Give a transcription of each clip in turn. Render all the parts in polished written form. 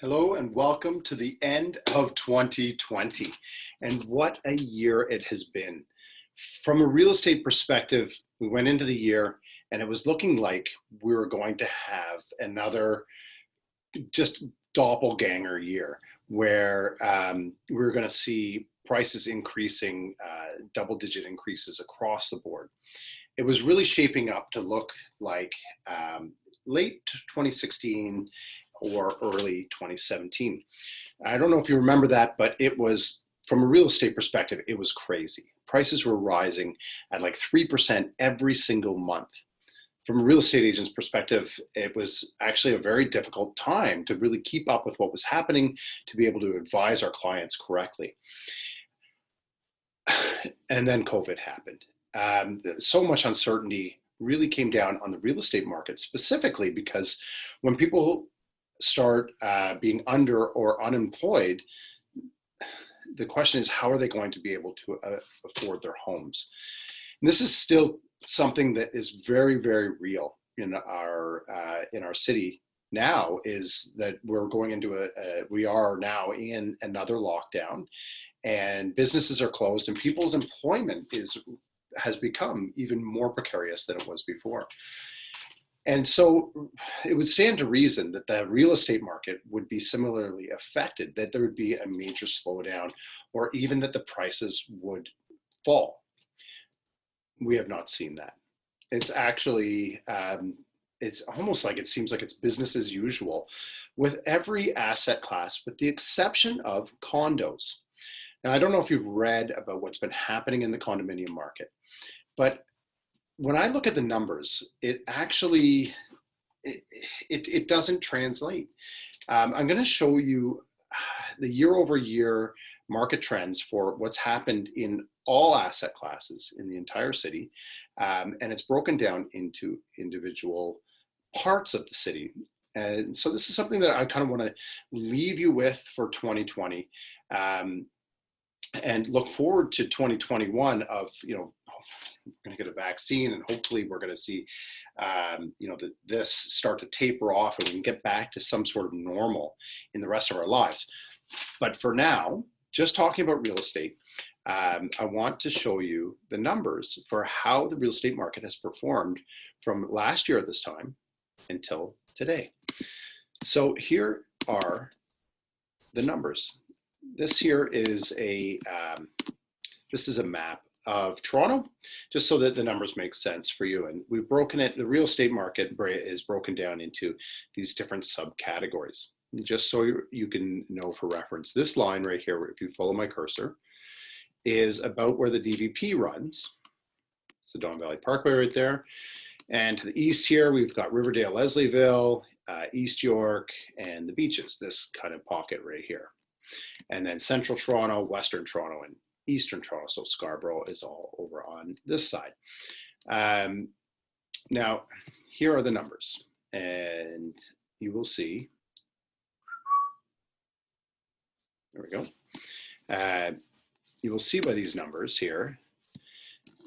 Hello and welcome to the end of 2020. And what a year it has been. From a real estate perspective, we went into the year and it was looking like we were going to have another just doppelganger year where we were going to see prices increasing, double-digit increases across the board. It was really shaping up to look like late 2016 or early 2017. I don't know if you remember that, but it was, from a real estate perspective, it was crazy. Prices were rising at like 3% every single month. From a real estate agent's perspective, it was actually a very difficult time to really keep up with what was happening, to be able to advise our clients correctly. And then COVID happened. So much uncertainty really came down on the real estate market, specifically because when people start being under or unemployed, the question is, how are they going to be able to afford their homes? And this is still something that is very, very real in our city now, is that we're going into we are now in another lockdown, and businesses are closed, and people's employment has become even more precarious than it was before. And so it would stand to reason that the real estate market would be similarly affected, that there would be a major slowdown, or even that the prices would fall. We have not seen that. It's actually, it's almost like it seems like it's business as usual with every asset class, with the exception of condos. Now, I don't know if you've read about what's been happening in the condominium market, but when I look at the numbers, it actually, it doesn't translate. I'm going to show you the year over year market trends for what's happened in all asset classes in the entire city. And it's broken down into individual parts of the city. And so this is something that I kind of want to leave you with for 2020, and look forward to 2021 of, we're going to get a vaccine, and hopefully we're going to see, this start to taper off, and we can get back to some sort of normal in the rest of our lives. But for now, just talking about real estate, I want to show you the numbers for how the real estate market has performed from last year at this time until today. So here are the numbers. This here is this is a map of Toronto, just so that the numbers make sense for you. And we've broken it, the real estate market is broken down into these different subcategories, just so you can know for reference. This line right here, if you follow my cursor, is about where the DVP runs. It's the Don Valley Parkway right there. And to the east here, we've got Riverdale, Leslieville, East York, and the beaches, this kind of pocket right here. And then Central Toronto, Western Toronto, and Eastern Toronto. So Scarborough is all over on this side. Now, here are the numbers, and you will see, there we go. You will see by these numbers here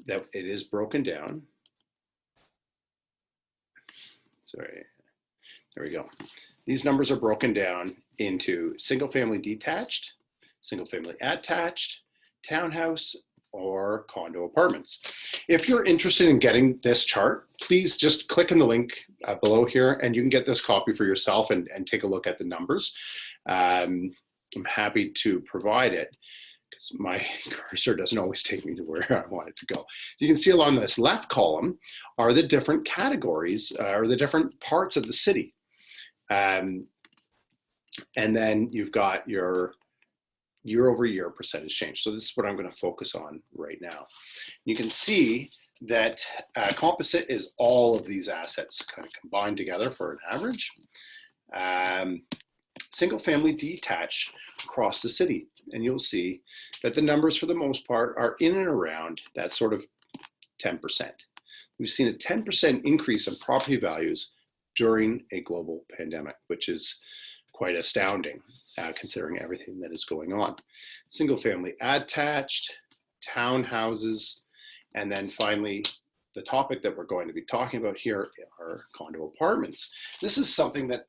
that it is broken down. Sorry, there we go. These numbers are broken down into single family detached, single family attached, townhouse, or condo apartments. If you're interested in getting this chart, please just click on the link below here, and you can get this copy for yourself and take a look at the numbers. I'm happy to provide it, because my cursor doesn't always take me to where I want it to go. So you can see along this left column are the different categories, or the different parts of the city. And then you've got your year over year percentage change. So this is what I'm going to focus on right now. You can see that composite is all of these assets kind of combined together for an average. Single family detached across the city. And you'll see that the numbers for the most part are in and around that sort of 10%. We've seen a 10% increase in property values during a global pandemic, which is quite astounding considering everything that is going on. Single family attached, townhouses, and then finally, the topic that we're going to be talking about here are condo apartments. This is something that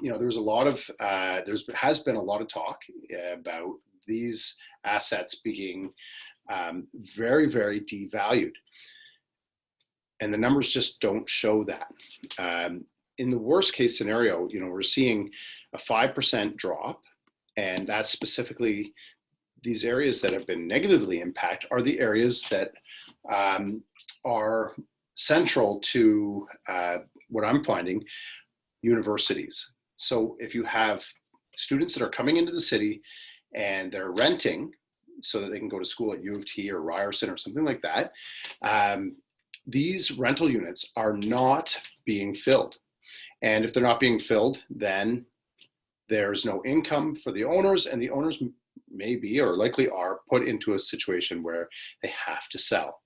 there's a lot of, there has been a lot of talk about these assets being very, very devalued. And the numbers just don't show that. In the worst case scenario, we're seeing a 5% drop, and that's specifically these areas that have been negatively impacted are the areas that are central to what I'm finding, universities. So if you have students that are coming into the city and they're renting so that they can go to school at U of T or Ryerson or something like that, these rental units are not being filled. And if they're not being filled, then there's no income for the owners, and the owners may be or likely are put into a situation where they have to sell.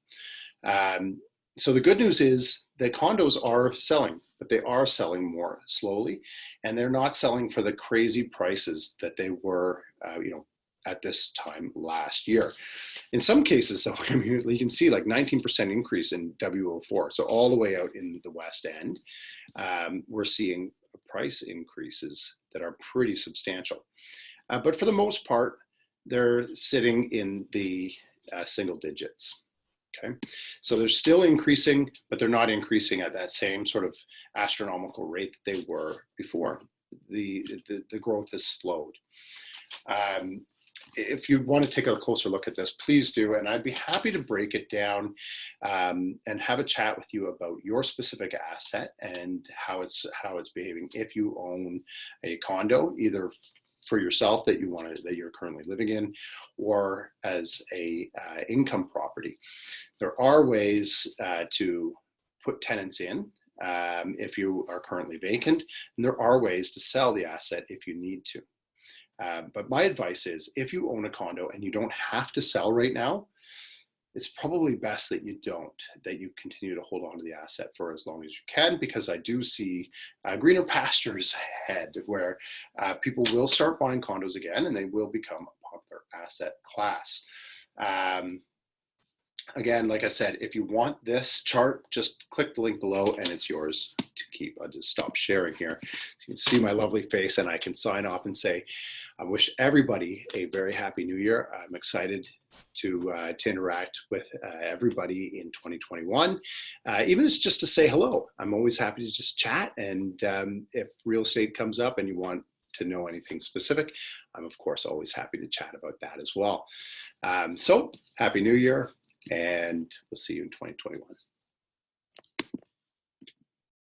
So the good news is that condos are selling, but they are selling more slowly, and they're not selling for the crazy prices that they were, at this time last year. In some cases, though, you can see like 19% increase in W04. So all the way out in the West End, we're seeing price increases that are pretty substantial. But for the most part, they're sitting in the single digits. Okay, so they're still increasing, but they're not increasing at that same sort of astronomical rate that they were before. The growth has slowed. If you want to take a closer look at this, please do, and I'd be happy to break it down and have a chat with you about your specific asset and how it's behaving. If you own a condo, either for yourself that you're currently living in, or as a income property, there are ways to put tenants in if you are currently vacant, and there are ways to sell the asset if you need to. But my advice is, if you own a condo and you don't have to sell right now, it's probably best that you continue to hold on to the asset for as long as you can, because I do see greener pastures ahead where people will start buying condos again and they will become a popular asset class. Again, like I said, if you want this chart, just click the link below and it's yours to keep. I'll just stop sharing here so you can see my lovely face, and I can sign off and say, I wish everybody a very happy new year. I'm excited to interact with everybody in 2021, even if it's just to say hello. I'm always happy to just chat, and if real estate comes up and you want to know anything specific, I'm of course always happy to chat about that as well. So happy new year, and we'll see you in 2021.